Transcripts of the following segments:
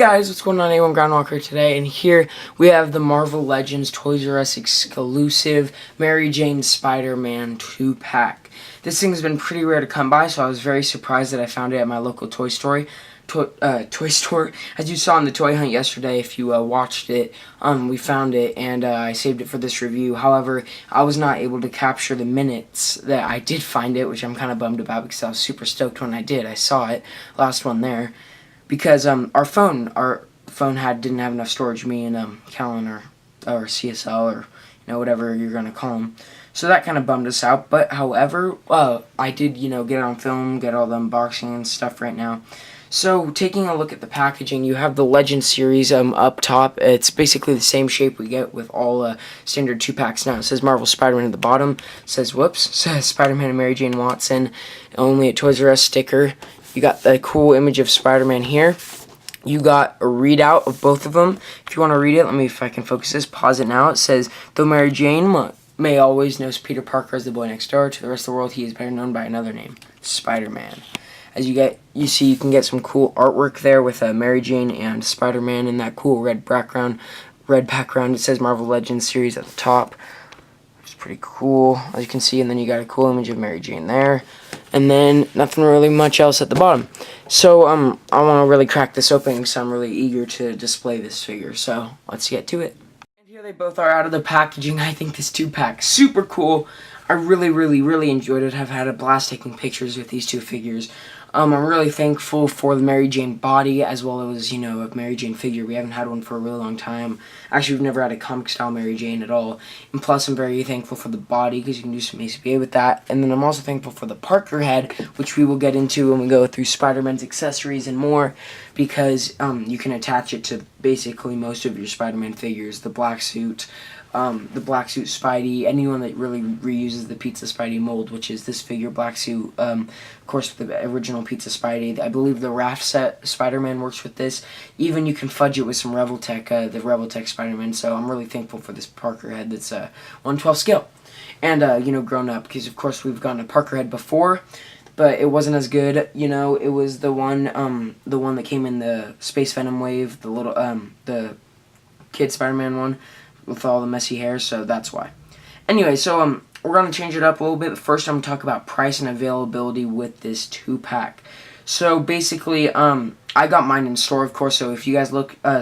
guys, what's going on? Awan Groundwalker today, and here we have the Marvel Legends Toys R Us exclusive Mary Jane Spider-Man 2-pack. This thing's been pretty rare to come by, so I was very surprised that I found it at my local toy store. As you saw in the toy hunt yesterday, if you watched it, we found it, and I saved it for this review. However, I was not able to capture the minutes that I did find it, which I'm kind of bummed about because I was super stoked when I did. I saw it, last one there. Because our phone didn't have enough storage. Me and Callan or CSL or whatever you're gonna call them. So that kind of bummed us out. But however, I did get it on film, get all the unboxing and stuff right now. So taking a look at the packaging, you have the Legend series up top. It's basically the same shape we get with all standard 2-packs now. It says Marvel Spider-Man at the bottom. It says Spider-Man and Mary Jane Watson. Only a Toys R Us sticker. You got the cool image of Spider-Man here. You got a readout of both of them. If you want to read it, let me, if I can focus this, pause it now. It says, though Mary Jane may always know Peter Parker as the boy next door, to the rest of the world he is better known by another name, Spider-Man. As you see, you can get some cool artwork there with Mary Jane and Spider-Man in that cool red background. It says Marvel Legends series at the top. It's pretty cool, as you can see, and then you got a cool image of Mary Jane there. And then nothing really much else at the bottom. So I want to really crack this open because I'm really eager to display this figure. So let's get to it. And here they both are out of the packaging. I think this 2-pack super cool. I really enjoyed it. I've had a blast taking pictures with these two figures. I'm really thankful for the Mary Jane body as well as, a Mary Jane figure. We haven't had one for a really long time. Actually, we've never had a comic style Mary Jane at all. And plus, I'm very thankful for the body because you can do some ACBA with that. And then I'm also thankful for the Parker head, which we will get into when we go through Spider-Man's accessories and more, because you can attach it to basically most of your Spider-Man figures. The black suit, Spidey, anyone that really reuses the Pizza Spidey mold, which is this figure, black suit, of course the original Pizza Spidey. I believe the Raft set Spider-Man works with this. Even you can fudge it with some Reveltech, the Reveltech Spider-Man, so I'm really thankful for this Parker head that's 1/12 scale. And, grown up, because of course we've gotten a Parker head before, but it wasn't as good. It was the one that came in the Space Venom wave, the little, the Kid Spider-Man one, with all the messy hair, so that's why. Anyway, so we're going to change it up a little bit. First, I'm going to talk about price and availability with this 2-pack. So basically, I got mine in store, of course, so if you guys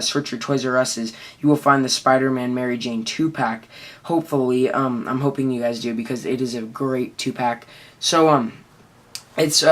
search your Toys R Us's, you will find the Spider-Man Mary Jane 2-pack. Hopefully, I'm hoping you guys do, because it is a great 2-pack. So, it's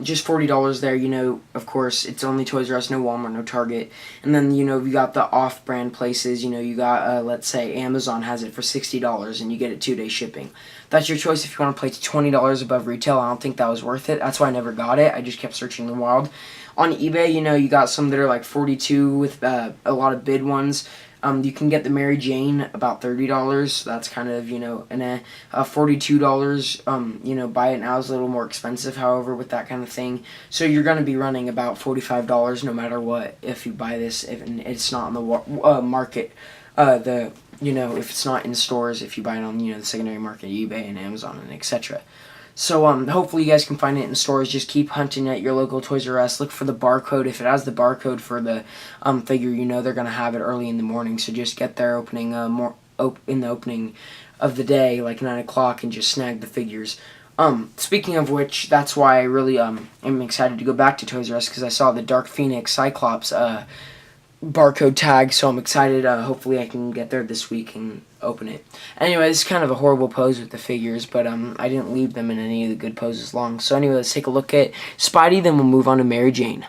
just $40 there, of course, it's only Toys R Us, no Walmart, no Target. And then, you got the off-brand places, you got, let's say, Amazon has it for $60 and you get it 2-day shipping. That's your choice if you want to play $20 above retail. I don't think that was worth it. That's why I never got it. I just kept searching the wild. On eBay, you got some that are like $42 with a lot of bid ones. You can get the Mary Jane about $30. That's kind of, and $42, buy it now is a little more expensive, however, with that kind of thing. So you're going to be running about $45 no matter what if you buy this, if it's not on the market, if it's not in stores, if you buy it on, the secondary market, eBay and Amazon and etc. So, hopefully you guys can find it in stores. Just keep hunting at your local Toys R Us. Look for the barcode. If it has the barcode for the figure, they're going to have it early in the morning. So just get there in the opening of the day, like 9 o'clock, and just snag the figures. Speaking of which, that's why I really am excited to go back to Toys R Us, because I saw the Dark Phoenix Cyclops barcode tag, so I'm excited. Hopefully I can get there this week and open it. Anyway, this is kind of a horrible pose with the figures, but I didn't leave them in any of the good poses long. So anyway, let's take a look at Spidey, then we'll move on to Mary Jane.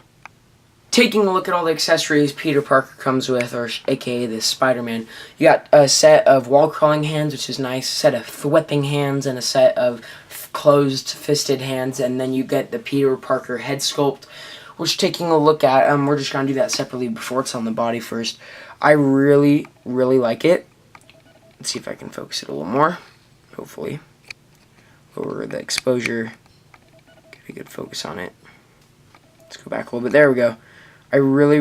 Taking a look at all the accessories Peter Parker comes with, or aka the Spider-Man, you got a set of wall-crawling hands, which is nice, a set of thwepping hands, and a set of closed-fisted hands, and then you get the Peter Parker head sculpt, which taking a look at, we're just going to do that separately before it's on the body first. I really like it. Let's see if I can focus it a little more, hopefully. Lower the exposure, get a good focus on it. Let's go back a little bit, there we go. I really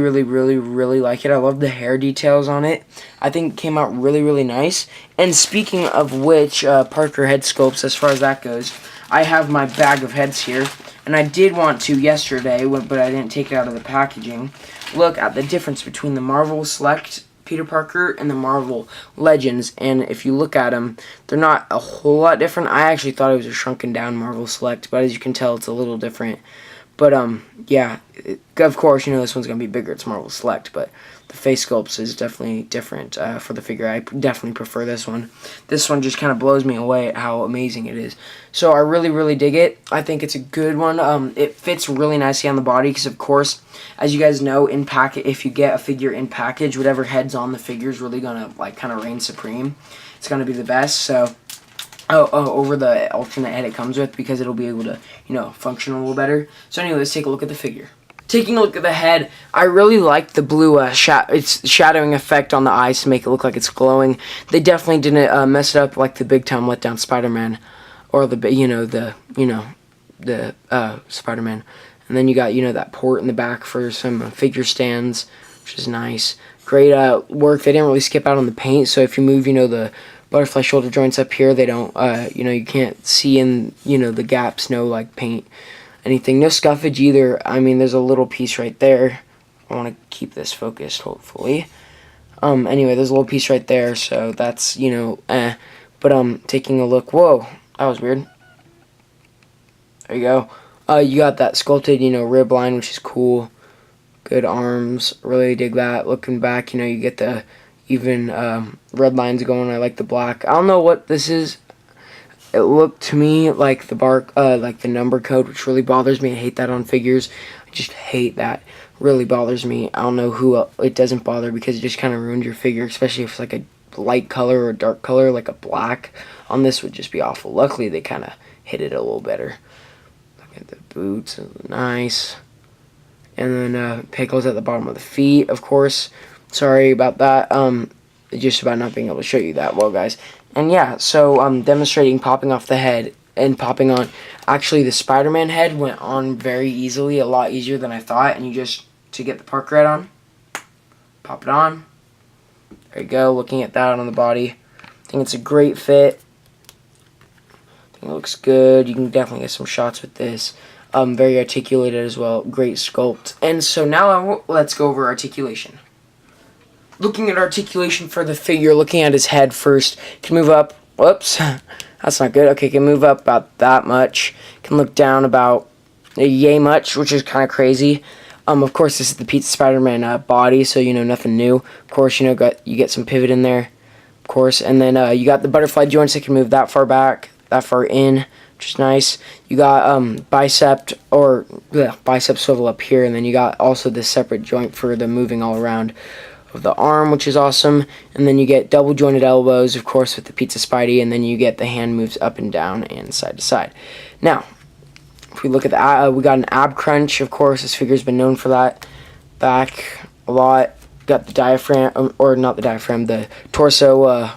like it. I love the hair details on it. I think it came out really nice. And speaking of which, Parker head sculpts, as far as that goes, I have my bag of heads here. And I did want to yesterday, but I didn't take it out of the packaging, look at the difference between the Marvel Select Peter Parker and the Marvel Legends. And if you look at them, they're not a whole lot different. I actually thought it was a shrunken down Marvel Select, but as you can tell, it's a little different. But, yeah, of course, you know this one's going to be bigger. It's Marvel Select, but the face sculpts is definitely different for the figure. I definitely prefer this one. This one just kind of blows me away at how amazing it is. So I really, really dig it. I think it's a good one. It fits really nicely on the body because, of course, as you guys know, in packet, if you get a figure in package, whatever head's on the figure is really going to, like, kind of reign supreme. It's going to be the best, so... over the alternate head it comes with, because it'll be able to, you know, function a little better. So anyway, let's take a look at the figure. Taking a look at the head, I really like the blue it's shadowing effect on the eyes to make it look like it's glowing. They definitely didn't mess it up like the big time letdown Spider-Man, or the Spider-Man. And then you got, you know, that port in the back for some figure stands, which is nice. Great work. They didn't really skip out on the paint, so if you move, you know, the butterfly shoulder joints up here, they don't, you know, you can't see in, you know, the gaps, no, like, paint, anything. No scuffage either. I mean, there's a little piece right there. I want to keep this focused, hopefully. Anyway, there's a little piece right there, so that's, you know, But, taking a look, whoa, that was weird. There you go. You got that sculpted, you know, rib line, which is cool. Good arms, really dig that. Looking back, you know, you get the even red lines going. I like the black. I don't know what this is. It looked to me like the like the number code, which really bothers me. I hate that on figures. I just hate that. Really bothers me. I don't know who it doesn't bother, because it just kind of ruins your figure, especially if it's like a light color or a dark color, like a black on this would just be awful. Luckily, they kind of hit it a little better. Look at the boots, nice. And then pickles at the bottom of the feet, of course. Sorry about that. Just about not being able to show you that well, guys. And yeah, so demonstrating popping off the head and popping on. Actually, the Spider-Man head went on very easily, a lot easier than I thought. And you just, to get the Parker head on, pop it on. There you go, looking at that on the body. I think it's a great fit. I think it looks good. You can definitely get some shots with this. Very articulated as well. Great sculpt. And so now let's go over articulation. Looking at articulation for the figure, looking at his head first. Can move up. Whoops. That's not good. Okay, can move up about that much. Can look down about yay much, which is kind of crazy. Of course, this is the Pizza Spider-Man body, so, you know, nothing new. Of course, you know, you get some pivot in there, of course. And then you got the butterfly joints that can move that far back, that far in, which is nice. You got bicep swivel up here, and then you got also this separate joint for the moving all around of the arm, which is awesome. And then you get double jointed elbows, of course, with the Pizza Spidey, and then you get the hand moves up and down and side to side. Now, if we look at the we got an ab crunch, of course. This figure's been known for that. Back a lot. Got the diaphragm, or not the diaphragm, the torso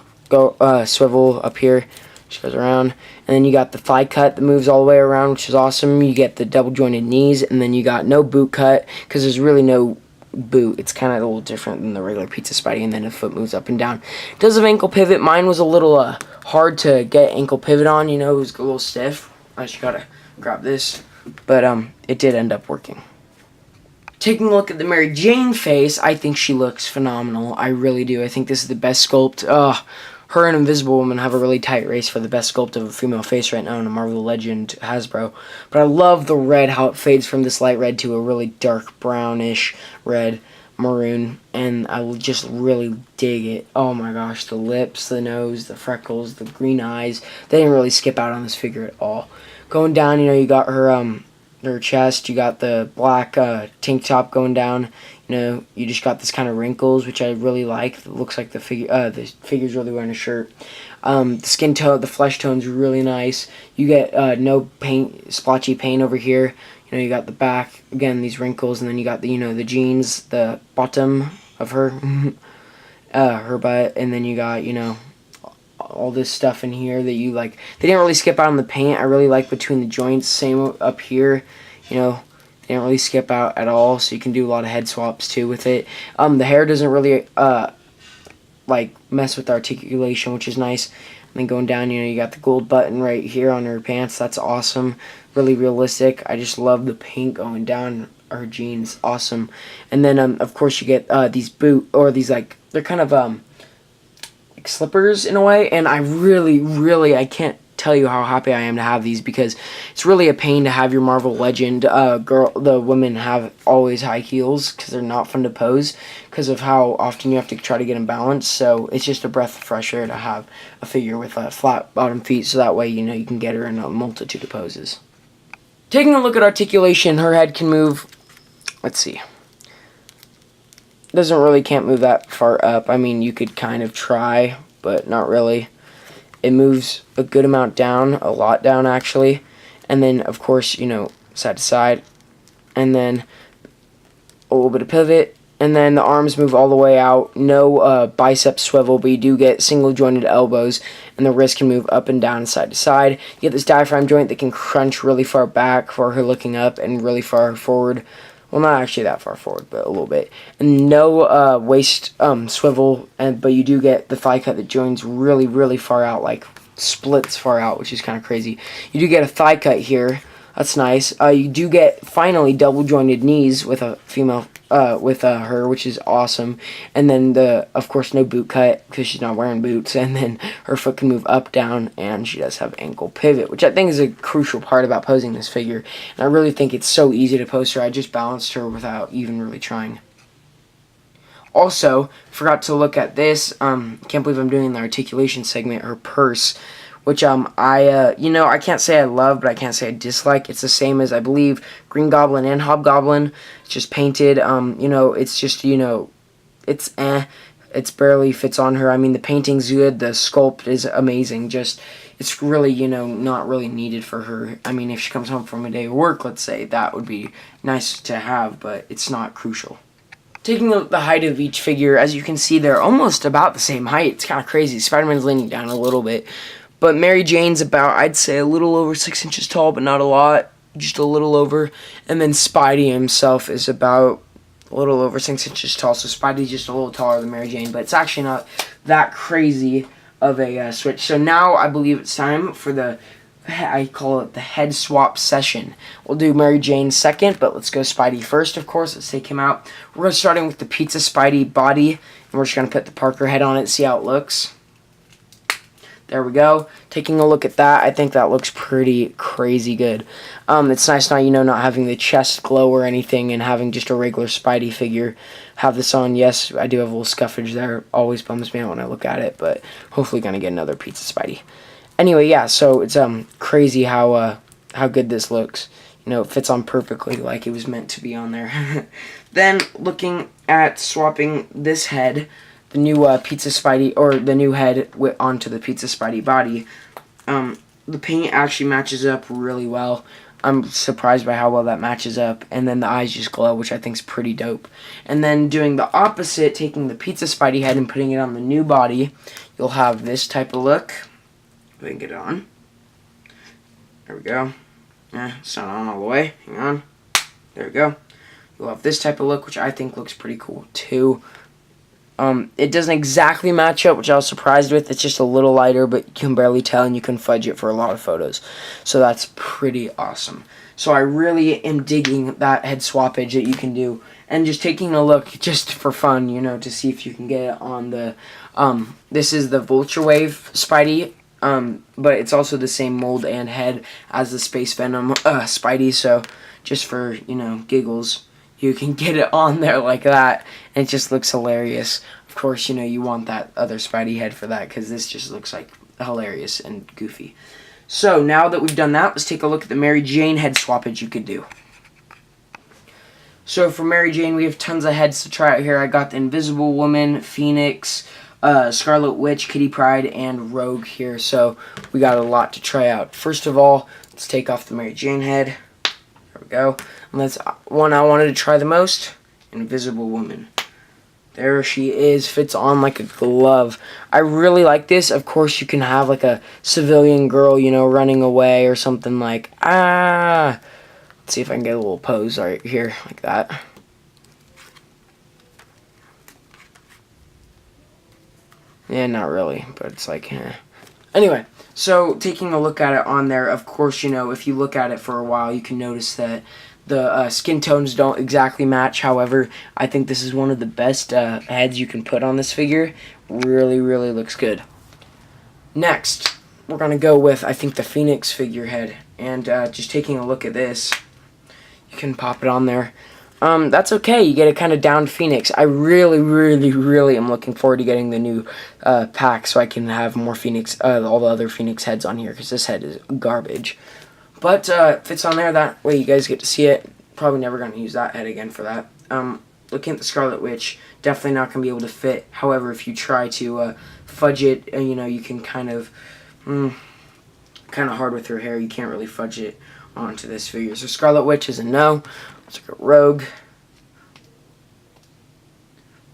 swivel up here, which goes around. And then you got the thigh cut that moves all the way around, which is awesome. You get the double jointed knees, and then you got no boot cut, because there's really no boot. It's kind of a little different than the regular Pizza Spidey, and then the foot moves up and down. It does have ankle pivot. Mine was a little hard to get ankle pivot on, you know, it was a little stiff. I just gotta grab this, but it did end up working. Taking a look at the Mary Jane face, I think she looks phenomenal. I really do. I think this is the best sculpt. Her and Invisible Woman have a really tight race for the best sculpt of a female face right now in a Marvel Legend Hasbro. But I love the red, how it fades from this light red to a really dark brownish red, maroon, and I will just really dig it. Oh my gosh, the lips, the nose, the freckles, the green eyes. They didn't really skip out on this figure at all. Going down, you know, you got her chest, you got the black tank top going down. You know, you just got this kind of wrinkles, which I really like. It looks like the figure's really wearing a shirt. The skin tone, the flesh tone's really nice. You get no paint, splotchy paint over here. You know, you got the back, again, these wrinkles, and then you got the, you know, the jeans, the bottom of her, her butt, and then you got, you know, all this stuff in here that you like. They didn't really skip out on the paint. I really like between the joints. Same up here, you know. They don't really skip out at all, so you can do a lot of head swaps too with it. The hair doesn't really like mess with the articulation, which is nice. And then going down, you know, you got the gold button right here on her pants. That's awesome. really realistic. I just love the paint going down her jeans. Awesome. And then of course you get these these like, they're kind of like slippers in a way, and I really I can't tell you how happy I am to have these, because it's really a pain to have your Marvel Legend the women have always high heels, because they're not fun to pose because of how often you have to try to get them balanced. So it's just a breath of fresh air to have a figure with flat bottom feet, so that way you can get her in a multitude of poses. Taking a look at articulation, her head can move, let's see, can't move that far up. I mean, you could kind of try, but not really. It moves a good amount down, a lot down actually, and then of course, side to side, and then a little bit of pivot, and then the arms move all the way out. No bicep swivel, but you do get single jointed elbows, and the wrist can move up and down, side to side. You get this diaphragm joint that can crunch really far back for her looking up, and really far forward. Well, not actually that far forward, but a little bit. And no waist swivel, but you do get the thigh cut that joins really far out, like splits far out, which is kind of crazy. You do get a thigh cut here. That's nice. You do get, finally, double jointed knees with a female, with her, which is awesome. And then, of course, no boot cut, because she's not wearing boots. And then her foot can move up, down, and she does have ankle pivot, which I think is a crucial part about posing this figure. And I really think it's so easy to pose her. I just balanced her without even really trying. Also, forgot to look at this. Can't believe I'm doing the articulation segment, her purse, which I can't say I love, but I can't say I dislike. It's the same as, I believe, Green Goblin and Hobgoblin. It's just painted. It's just, it's barely fits on her. I mean, the painting's good, the sculpt is amazing. Just, it's really, not really needed for her. I mean, if she comes home from a day of work, let's say, that would be nice to have, but it's not crucial. Taking the height of each figure, as you can see, they're almost about the same height. It's kind of crazy. Spider-Man's leaning down a little bit. But Mary Jane's about, I'd say, a little over 6 inches tall, but not a lot. Just a little over. And then Spidey himself is about a little over 6 inches tall. So Spidey's just a little taller than Mary Jane. But it's actually not that crazy of a switch. So now I believe it's time for I call it the head swap session. We'll do Mary Jane second, but let's go Spidey first, of course. Let's take him out. We're starting with the Pizza Spidey body, and we're just going to put the Parker head on it, see how it looks. There we go. Taking a look at that, I think that looks pretty crazy good. It's nice now, not having the chest glow or anything, and having just a regular Spidey figure. Have this on. Yes, I do have a little scuffage there. Always bums me out when I look at it, but hopefully going to get another Pizza Spidey. Anyway, yeah, so it's crazy how good this looks. It fits on perfectly like it was meant to be on there. Then, looking at swapping this head, the new Pizza Spidey, or the new head onto the Pizza Spidey body, the paint actually matches up really well. I'm surprised by how well that matches up. And then the eyes just glow, which I think is pretty dope. And then doing the opposite, taking the Pizza Spidey head and putting it on the new body, you'll have this type of look. Go ahead and get it on. There we go. It's not on all the way. Hang on. There we go. You'll have this type of look, which I think looks pretty cool too. It doesn't exactly match up, which I was surprised with. It's just a little lighter, but you can barely tell, and you can fudge it for a lot of photos. So that's pretty awesome. So I really am digging that head swappage that you can do. And just taking a look just for fun, to see if you can get it on the... this is the Vulture Wave Spidey. But it's also the same mold and head as the Space Venom Spidey, so just for, giggles, you can get it on there like that, and it just looks hilarious. Of course, you want that other Spidey head for that, because this just looks like hilarious and goofy. So, now that we've done that, let's take a look at the Mary Jane head swappage you could do. So, for Mary Jane, we have tons of heads to try out here. I got the Invisible Woman, Phoenix, Scarlet Witch, Kitty Pryde, and Rogue here, so we got a lot to try out. First of all, let's take off the Mary Jane head. There we go. And that's one I wanted to try the most, Invisible Woman. There she is, fits on like a glove. I really like this. Of course, you can have like a civilian girl, running away or something like, Let's see if I can get a little pose right here, like that. Yeah, not really, but it's like, Anyway, so taking a look at it on there, of course, you know, if you look at it for a while, you can notice that the skin tones don't exactly match. However, I think this is one of the best heads you can put on this figure. Really, really looks good. Next, we're going to go with, I think, the Phoenix figurehead. And just taking a look at this, you can pop it on there. That's okay. You get a kind of downed Phoenix. I really, really, really am looking forward to getting the new pack so I can have more Phoenix, all the other Phoenix heads on here, because this head is garbage. But fits on there. That way you guys get to see it. Probably never going to use that head again for that. Looking at the Scarlet Witch, definitely not going to be able to fit. However, if you try to fudge it, you know, you can kind of hard with her hair. You can't really fudge it onto this figure. So Scarlet Witch is a no. Let's look at Rogue.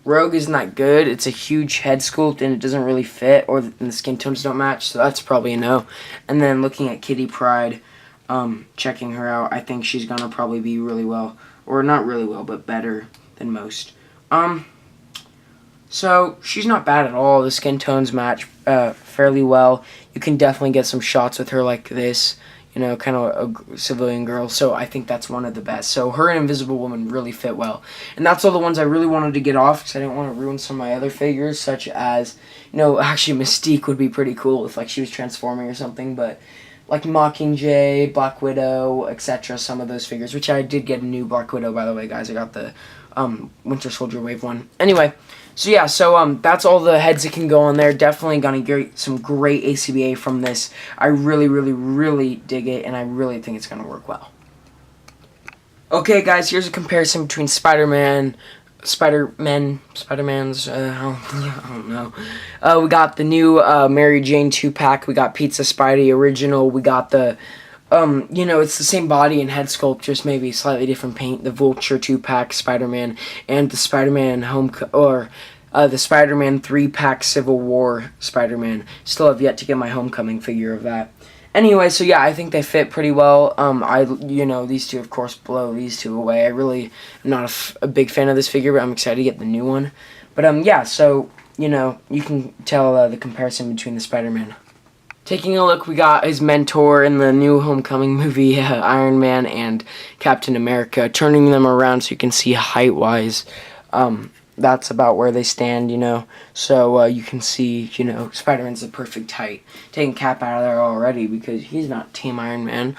Rogue isn't that good. It's a huge head sculpt and it doesn't really fit, or the skin tones don't match, so that's probably a no. And then looking at Kitty Pryde, checking her out, I think she's gonna probably be really well, or not really well, but better than most. So she's not bad at all. The skin tones match fairly well. You can definitely get some shots with her like this, you know, kind of a civilian girl. So I think that's one of the best. So her and Invisible Woman really fit well. And that's all the ones I really wanted to get off, because I didn't want to ruin some of my other figures, such as, you know, actually Mystique would be pretty cool if like she was transforming or something, but like Mockingjay, Black Widow, etc. Some of those figures, which I did get a new Black Widow, by the way, guys. I got the Winter Soldier Wave 1. Anyway, so yeah, so that's all the heads that can go on there. Definitely gonna get some great ACBA from this. I really, really, really dig it, and I really think it's gonna work well. Okay, guys, here's a comparison between Spider-Man's, I don't know. We got the new Mary Jane 2-pack. We got Pizza Spidey Original. We got the, you know, it's the same body and head sculpt, just maybe slightly different paint. The Vulture 2-pack Spider-Man and the Spider-Man the Spider-Man 3-pack Civil War Spider-Man. Still have yet to get my Homecoming figure of that. Anyway, so yeah, I think they fit pretty well. You know, these two, of course, blow these two away. I really am not a big fan of this figure, but I'm excited to get the new one. But, yeah, so, you know, you can tell the comparison between the Spider-Man. Taking a look, we got his mentor in the new Homecoming movie, Iron Man and Captain America, turning them around so you can see height-wise. That's about where they stand, you know. So you can see, you know, Spider-Man's the perfect height. Taking Cap out of there already because he's not Team Iron Man.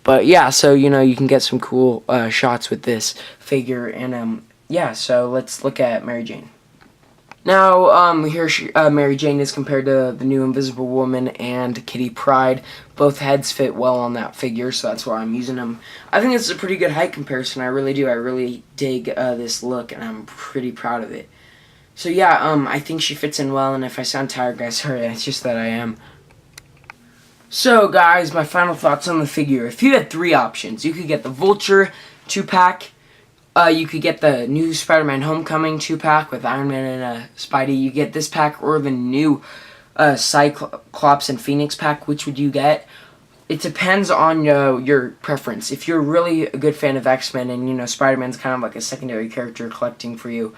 But yeah, so, you know, you can get some cool shots with this figure. And yeah, so let's look at Mary Jane. Now, here Mary Jane is compared to the new Invisible Woman and Kitty Pryde. Both heads fit well on that figure, so that's why I'm using them. I think this is a pretty good height comparison. I really do. I really dig this look, and I'm pretty proud of it. So yeah, I think she fits in well, and if I sound tired, guys, sorry, it's just that I am. So, guys, my final thoughts on the figure. If you had 3 options, you could get the Vulture 2-pack, you could get the new Spider-Man Homecoming 2-pack with Iron Man and Spidey. You get this pack or the new Cyclops and Phoenix pack. Which would you get? It depends on your preference. If you're really a good fan of X-Men and, you know, Spider-Man's kind of like a secondary character collecting for you,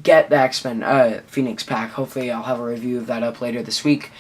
get the X-Men Phoenix pack. Hopefully I'll have a review of that up later this week.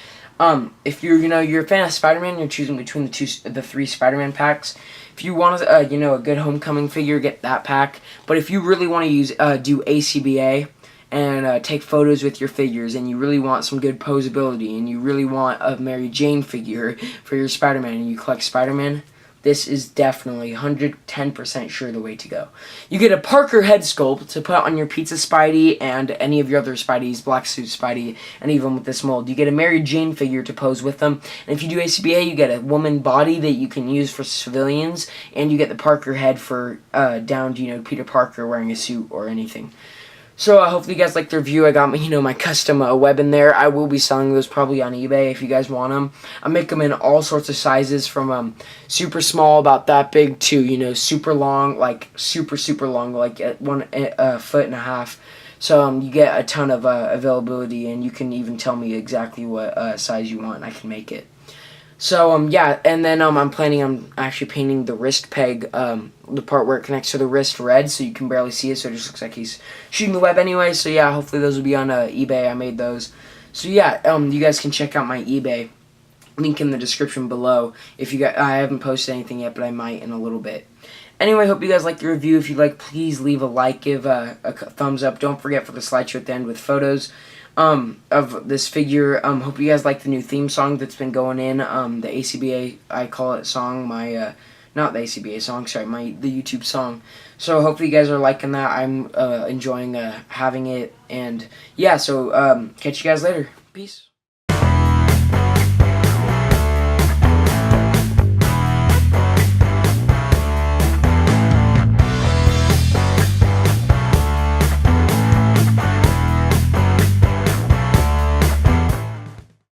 If you're a fan of Spider-Man, you're choosing between the 3 Spider-Man packs. If you want you know, a good Homecoming figure, get that pack. But if you really want to do ACBA and take photos with your figures, and you really want some good posability, and you really want a Mary Jane figure for your Spider-Man, and you collect Spider-Man, this is definitely 110% sure the way to go. You get a Parker head sculpt to put on your Pizza Spidey and any of your other Spideys, Black Suit Spidey, and even with this mold. You get a Mary Jane figure to pose with them. And if you do ACBA, you get a woman body that you can use for civilians, and you get the Parker head for downed, you know, Peter Parker wearing a suit or anything. So hopefully you guys liked the review. I got, you know, my custom web in there. I will be selling those probably on eBay if you guys want them. I make them in all sorts of sizes, from super small, about that big, to, you know, super long, like super long, like at 1.5 foot. So you get a ton of availability, and you can even tell me exactly what size you want, and I can make it. So, yeah, and then I'm actually painting the wrist peg, the part where it connects to the wrist, red, so you can barely see it, so it just looks like he's shooting the web anyway. So, yeah, hopefully those will be on eBay. I made those. So, yeah, you guys can check out my eBay link in the description below. If you guys, I haven't posted anything yet, but I might in a little bit. Anyway, hope you guys liked the review. If you like, please leave a like, give a thumbs up. Don't forget for the slideshow at the end with photos of this figure. Hope you guys like the new theme song that's been going in. The ACBA, I call it song, my, not the ACBA song, sorry, the YouTube song. So hopefully you guys are liking that. I'm enjoying having it. And yeah, so catch you guys later. Peace.